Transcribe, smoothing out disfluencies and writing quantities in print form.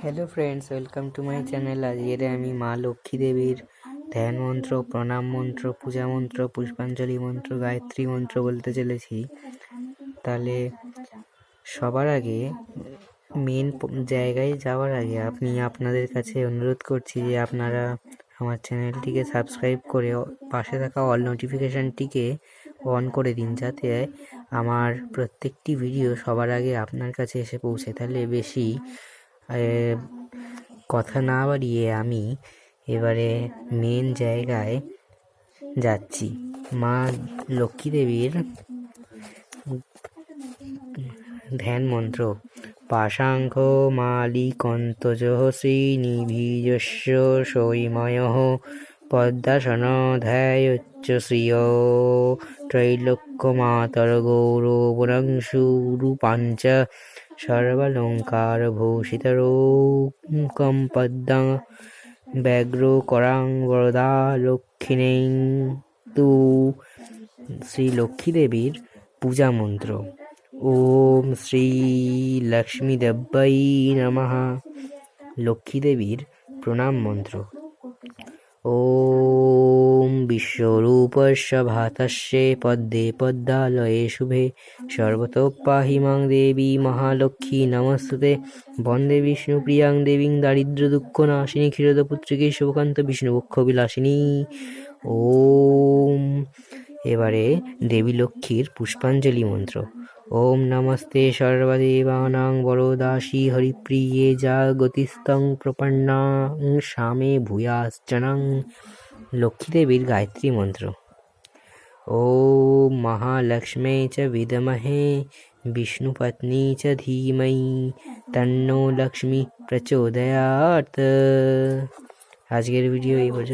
Hello friends, welcome to my channel. আজকের আমি মা লক্ষ্মী দেবীর ধ্যান মন্ত্র, প্রণাম মন্ত্র, পূজা মন্ত্র, পুষ্পাঞ্জলি মন্ত্র, গায়ত্রী মন্ত্র বলতে চলেছি। তাহলে সবার আগে মেন জায়গায় যাওয়ার আগে আপনাদের কাছে অনুরোধ করছি যে আপনারা আমার চ্যানেলটিকে সাবস্ক্রাইব করে পাশে থাকা অল নোটিফিকেশানটিকে অন করে দিন, যাতে আমার প্রত্যেকটি ভিডিও সবার আগে আপনার কাছে এসে পৌঁছে। তাহলে বেশি কথা না বাড়িয়ে আমি এবারে মেন জায়গায় যাচ্ছি। মা লক্ষ্মী দেবীর ধ্যান মন্ত্র। পাশাঙ্খ মালিকন্তজঃ শ্রীনিভীজস্য সৈময়ঃ পদ্মাসন ধ্যায়োচ্চ শ্রিয়ো ত্রৈলোক্যমাতর গৌরবরংশু রূপাঞ্চ সর্বালঙ্কারভূষিতরূপং পদ্মং ব্যগ্রো করাং বরদা লক্ষ্মীং তু। শ্রী লক্ষ্মী দেবীর পূজা মন্ত্র। ওম শ্রী লক্ষ্মী দেব্যৈ নমঃ। লক্ষ্মী দেবীর প্রণাম মন্ত্র। ওম বিশ্বরূপস্য ভাতস্য পদ্মে পদ্মালয়ে শুভে সর্বতোপাহি মাং দেবী মহালক্ষ্মী নমস্তুতে। বন্দে বিষ্ণুপ্রিয়াং দেবীং দারিদ্র দুঃখ নাশিনী ক্ষীরোদপুত্রিকে শুভকান্ত বিষ্ণুবক্ষ বিলাসিনী। ওম। এবারে দেবী লক্ষ্মীর পুষ্পাঞ্জলি মন্ত্র। ওম নমস্তে সর্বদেবানাং বরদাসী হরিপ্রিয়ে জাগতিস্তং প্রপন্নাং স্বামে ভূয়াশ্চনং। লক্ষ্মী দেবীর গায়ত্রী মন্ত্র। ওম মহালক্ষ্মী চ বিদ্মহে বিষ্ণুপত্নী চ ধীমহি তন্নো লক্ষ্মী প্রচোদয়াৎ। আজকের ভিডিও এই পর্যন্ত।